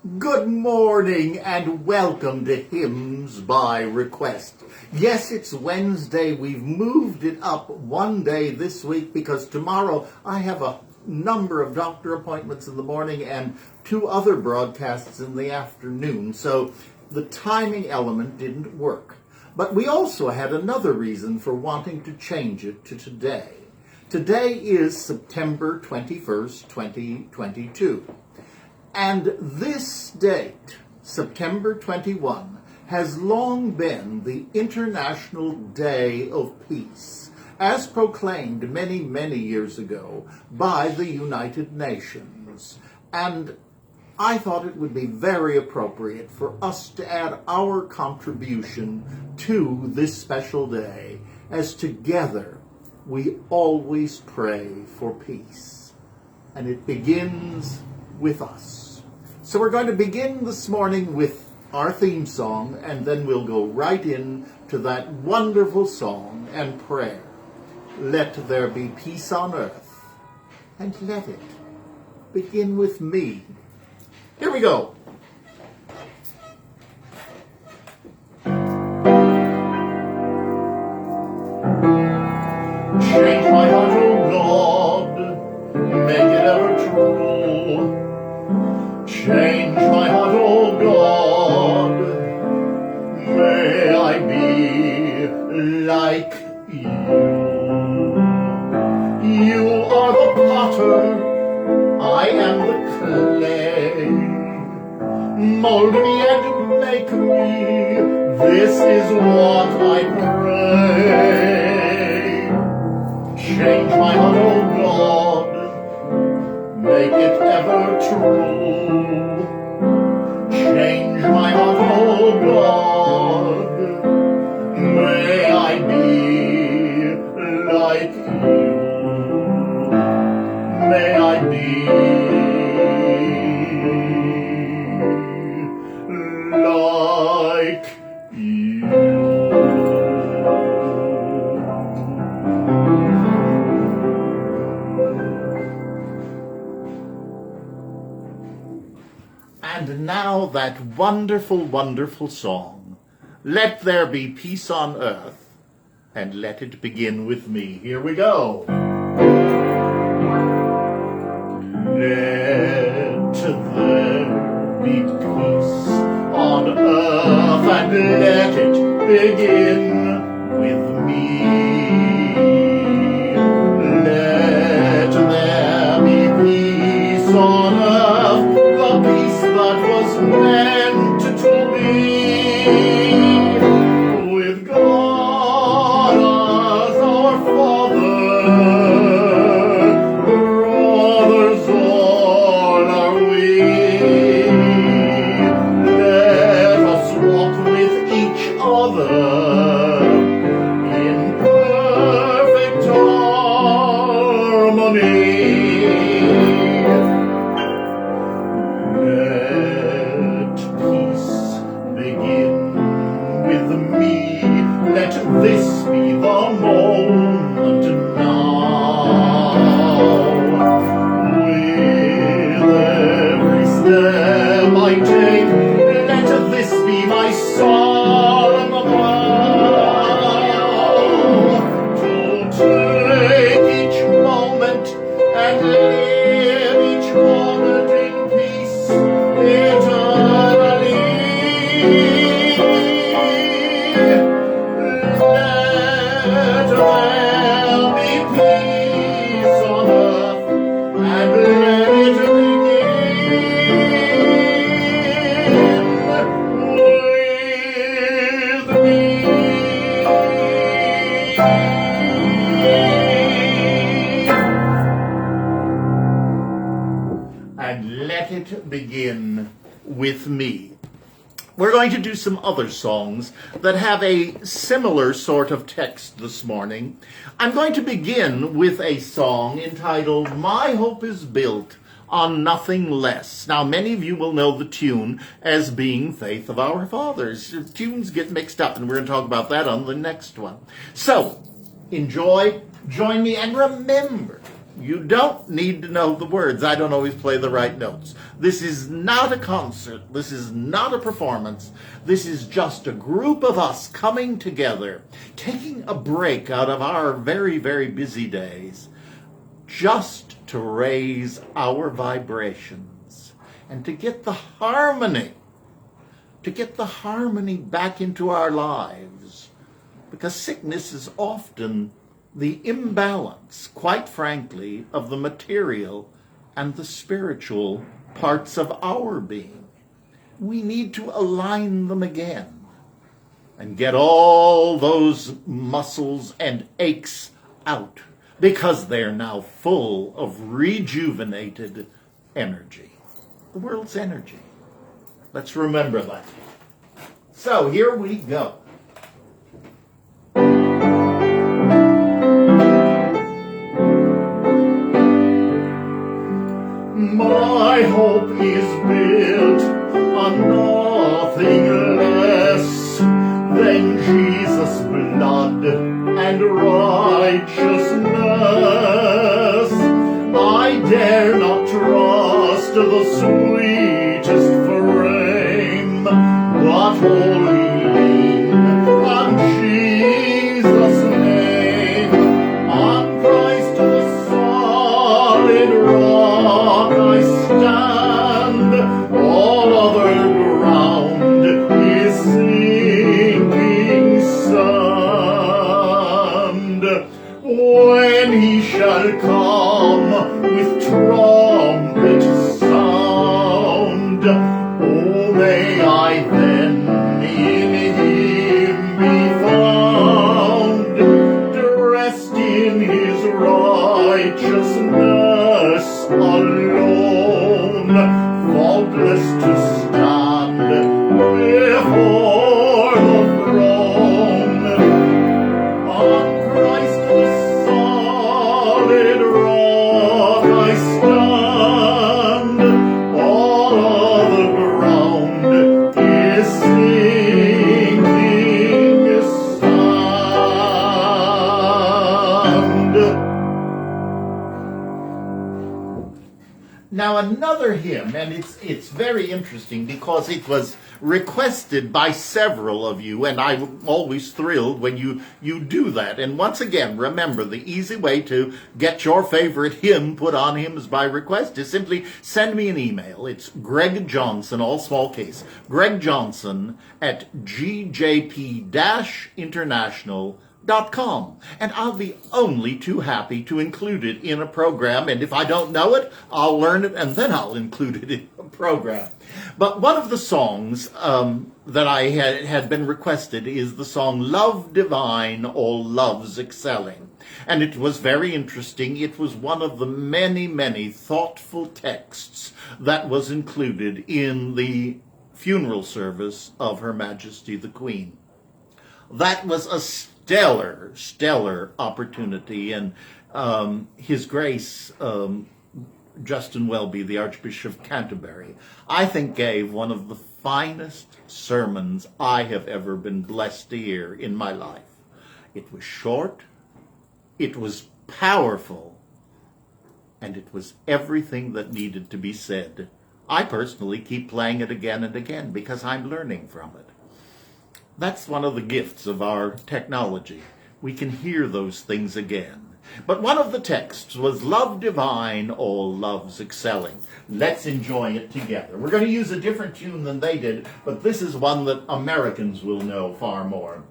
Good morning and welcome to Hymns by Request. Yes, it's Wednesday. We've moved it up one day this week because tomorrow I have a number of doctor appointments in the morning and 2 other broadcasts in the afternoon. So the timing element didn't work. But we also had another reason for wanting to change it to today. Today is September 21st, 2022. And this date, September 21, has long been the International Day of Peace, as proclaimed many, many years ago by the United Nations. And I thought it would be very appropriate for us to add our contribution to this special day, as together we always pray for peace. And it begins with us. So we're going to begin this morning with our theme song, and then we'll go right in to that wonderful song and prayer. Let there be peace on earth, and let it begin with me. Here we go. Change my heart, O God, make it ever true. Change my heart, O God, may I be like you. You are the potter, I am the clay. Mold me and make me, this is what I pray. Change my heart, O God, make it ever true. Change my heart, O God, may I be like you. May I be like you. And now that wonderful, wonderful song, Let There Be Peace on Earth, and let it begin with me. Here we go. Let there be peace on earth, and let it begin with me. Let there be peace on earth, the peace that was meant to be, with God as our Father, brothers all are we. Let us walk with each other in perfect harmony. Let this be the moment now. With every step I take, let this be my solemn vow to take each moment and live each moment in peace eternally. Let there be peace on earth, and let it begin with me. And let it begin with me. We're going to do some other songs that have a similar sort of text this morning. I'm going to begin with a song entitled My Hope is Built on Nothing Less. Now, many of you will know the tune as being Faith of Our Fathers. Tunes get mixed up, and we're going to talk about that on the next one. So, enjoy, join me, and remember, You don't need to know the words. I don't always play the right notes. This is not a concert. This is not a performance. This is just a group of us coming together, taking a break out of our very, very busy days, just to raise our vibrations and to get the harmony back into our lives. Because sickness is often the imbalance, quite frankly, of the material and the spiritual parts of our being. We need to align them again and get all those muscles and aches out, because they're now full of rejuvenated energy. The world's energy. Let's remember that. So here we go. My hope is built on nothing less than Jesus' blood and righteousness. I dare not trust the sweetest frame, but wholly lean on Jesus' name, on Christ the solid rock I stand. All other ground is sinking sand. When he shall come with trumpet sound, oh, may I then in him be found, dressed in his righteousness alone, faultless to stand before the throne. On Christ the solid rock I stand. All other ground is sinking sand. Now another hymn, and it's very interesting because it was requested by several of you, and I'm always thrilled when you do that. And once again, remember, the easy way to get your favorite hymn put on Hymns by Request is simply send me an email. It's Greg Johnson, all small case, Greg Johnson at gjp-international.com, and I'll be only too happy to include it in a program, and if I don't know it, I'll learn it and then I'll include it in a program. But one of the songs that I had been requested is the song Love Divine, All Loves Excelling. And it was very interesting. It was one of the many, many thoughtful texts that was included in the funeral service of Her Majesty the Queen. That was a stellar opportunity, and His Grace Justin Welby, the Archbishop of Canterbury, I think gave one of the finest sermons I have ever been blessed to hear in my life. It was short, it was powerful, and it was everything that needed to be said. I personally keep playing it again and again because I'm learning from it. That's one of the gifts of our technology. We can hear those things again. But one of the texts was Love Divine, All Loves Excelling. Let's enjoy it together. We're going to use a different tune than they did, but this is one that Americans will know far more.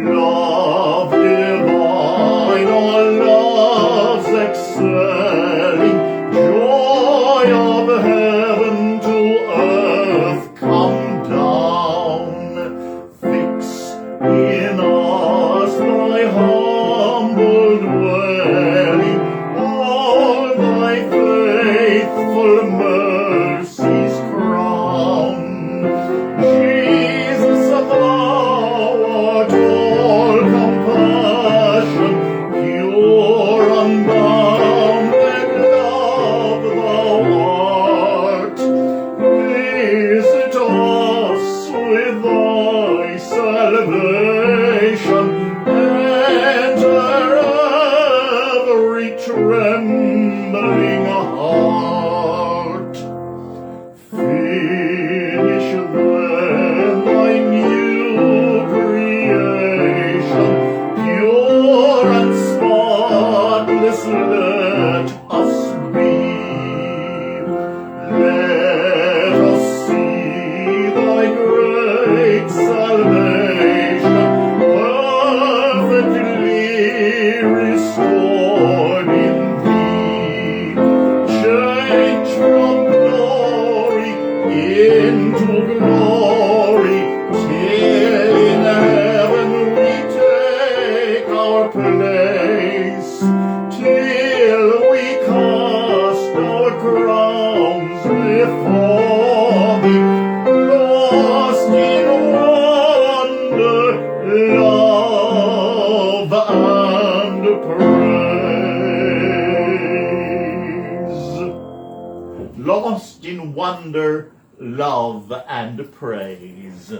Love divine, all loves excelling, joy of heaven to earth come down. Fix in us thy humble dwelling, all thy faithful mercies crown. every trembling heart. Finish then thy new creation, pure and spotless let us be. Let us see thy great salvation, perfectly restored in thee. Change from glory into glory, till in heaven we take our place, till we cast our crowns before thee, lost in wonder, love, and praise. Lost in wonder, love, and praise.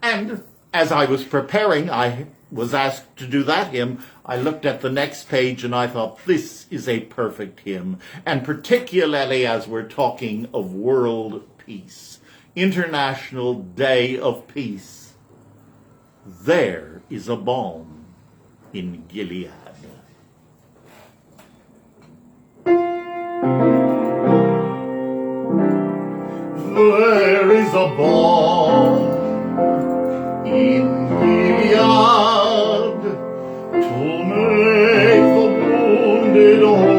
And as I was preparing, I was asked to do that hymn. I looked at the next page and I thought, this is a perfect hymn. And particularly as we're talking of world peace, International Day of Peace, there is a balm in Gilead. There is a balm in Gilead to make the wounded whole.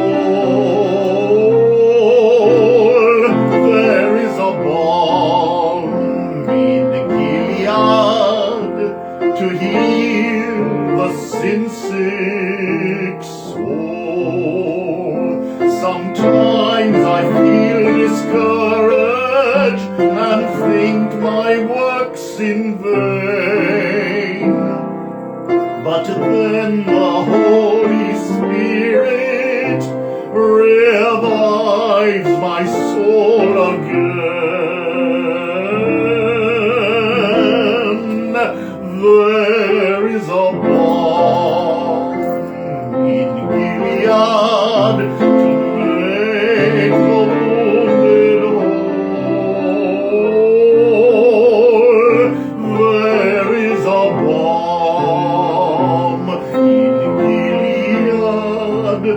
There is a balm in Gilead to heal the sin-sick soul. Sometimes I feel discouraged and think my work's in vain, but then the Holy Spirit revives my soul again. There is a balm in Gilead to make the wounded whole. There is a balm in Gilead to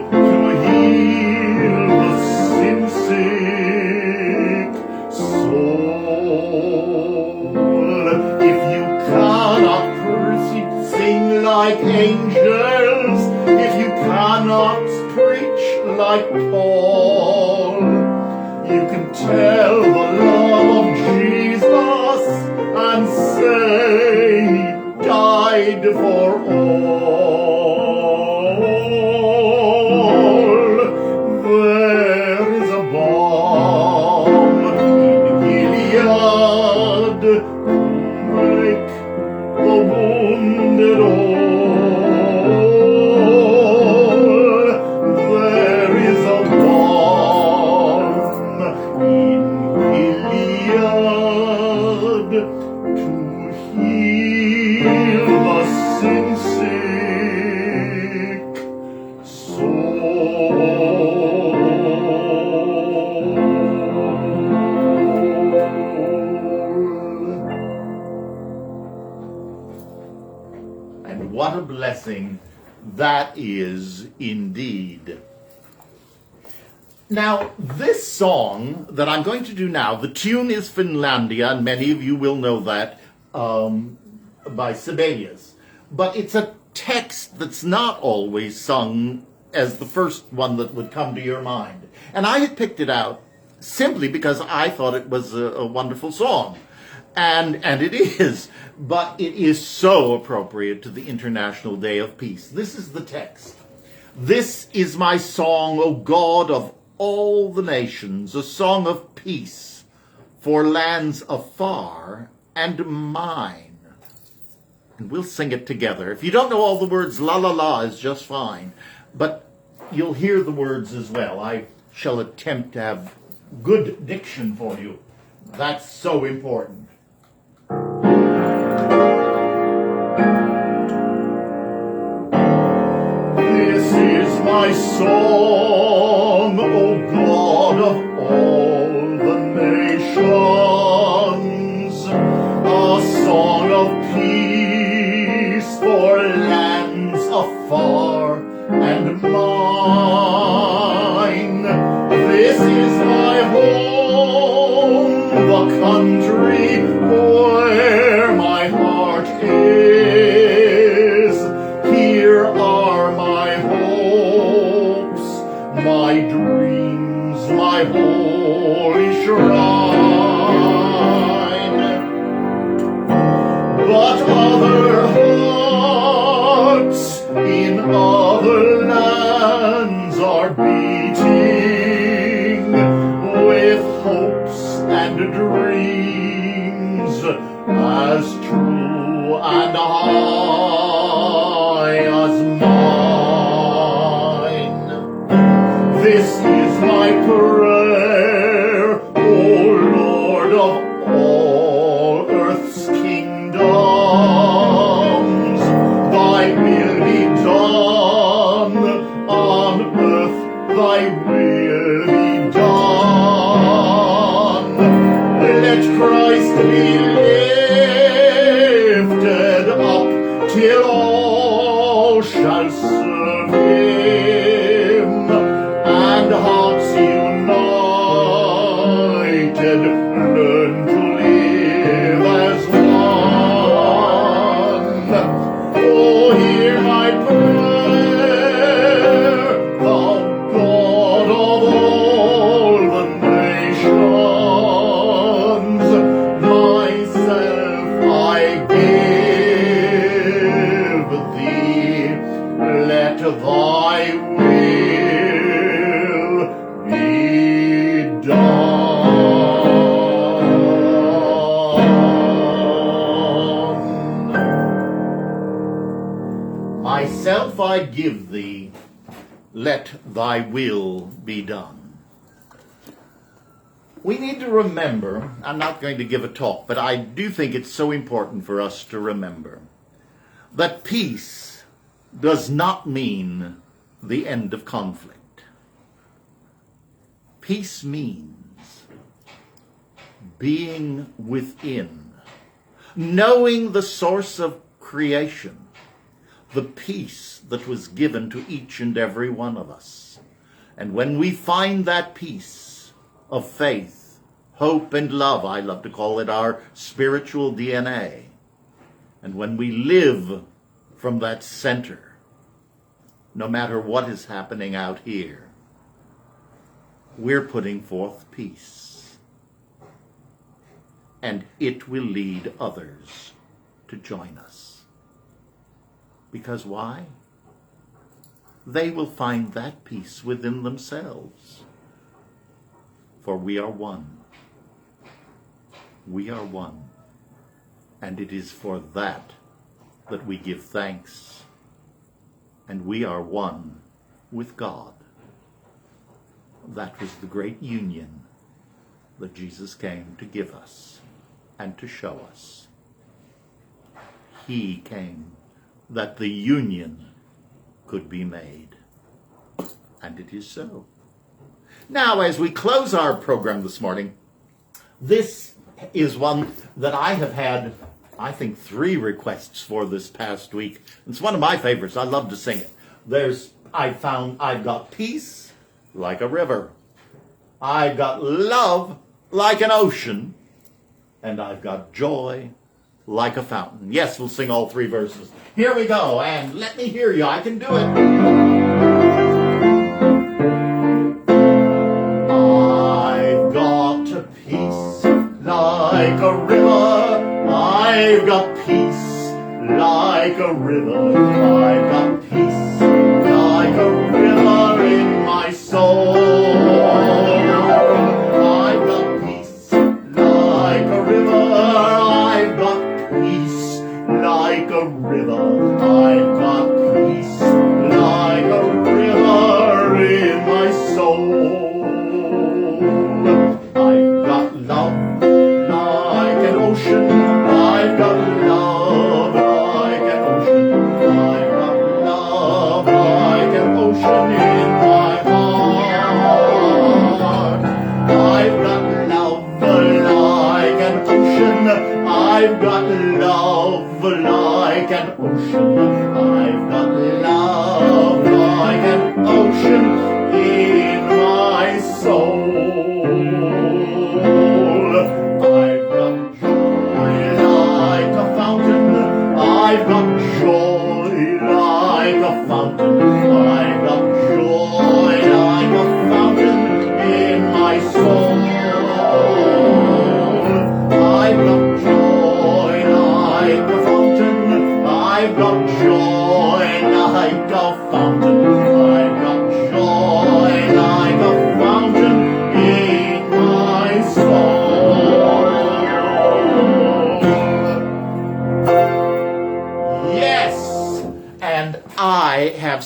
heal the sin-sick soul. If you cannot sing like angels, if you cannot preach like Paul, you can tell the love of Jesus and say he died for all. There is a balm in Gilead to make the wounded whole. There is a balm in Gilead to heal the sin-sick soul. And what a blessing that is indeed. Now, this song that I'm going to do now, the tune is Finlandia, and many of you will know that, by Sibelius. But it's a text that's not always sung as the first one that would come to your mind. And I had picked it out simply because I thought it was a wonderful song. And it is, but it is so appropriate to the International Day of Peace. This is the text. This is my song, O God of all the nations, a song of peace for lands afar and mine. And we'll sing it together. If you don't know all the words, la la la is just fine. But you'll hear the words as well. I shall attempt to have good diction for you. That's so important. This is my my song, O God of all the nations, a song of peace for lands afar and mine. This is my home, the country where my heart is. Here are my hopes, my dreams, my holy shrine. But other hearts in other lands are beating with hopes and dreams as true and high as mine. This is my prayer, O Lord of all earth's kingdoms. Thy will be done on earth, thy will be done. Let Christ be lifted up till all shall serve him, and hearts united learn to live as one. Oh, hear my prayer, thou God of all the nations. Myself I give thee, let thy will be done. Myself I give thee, let thy will be done. We need to remember, I'm not going to give a talk, but I do think it's so important for us to remember that peace does not mean the end of conflict. Peace means being within, knowing the source of creation, the peace that was given to each and every one of us. And when we find that peace of faith, hope, and love, I love to call it our spiritual DNA, and when we live from that center, no matter what is happening out here, we're putting forth peace. And it will lead others to join us. Because why? They will find that peace within themselves. For we are one. We are one. And it is for that that we give thanks. And we are one with God. That was the great union that Jesus came to give us and to show us. He came that the union could be made. And it is so. Now, as we close our program this morning, this is one that I have had, I think, 3 requests for this past week. It's one of my favorites. I love to sing it. I've got peace like a river. I've got love like an ocean. And I've got joy like a fountain. Yes, we'll sing all 3 verses. Here we go, and let me hear you. I can do it. I've got peace like a river. I've got peace like a river. I've got peace like a river in my soul. I've got peace like a river. I've got peace like a river. I've got peace like a river in my soul. I've got love like an ocean. I've got love like an ocean.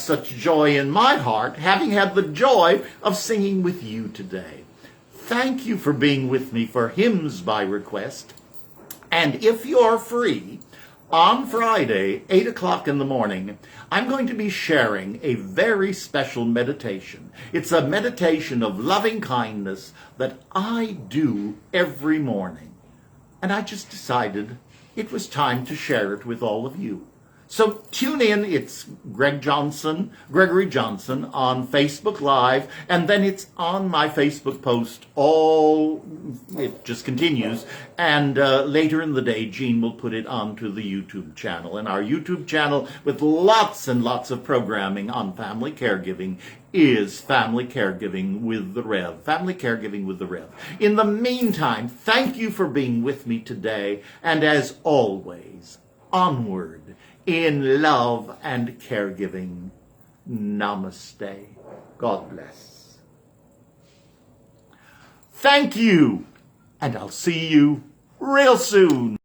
such joy in my heart, having had the joy of singing with you today. Thank you for being with me for Hymns by Request. And if you're free, on Friday, 8 o'clock in the morning, I'm going to be sharing a very special meditation. It's a meditation of loving kindness that I do every morning. And I just decided it was time to share it with all of you. So tune in. It's Gregory Johnson on Facebook Live, and then it's on my Facebook post. It just continues, and later in the day, Jean will put it onto the YouTube channel. And our YouTube channel, with lots and lots of programming on family caregiving, is Family Caregiving with the Rev. Family Caregiving with the Rev. In the meantime, thank you for being with me today, and as always, onward in love and caregiving. Namaste. God bless. Thank you, and I'll see you real soon.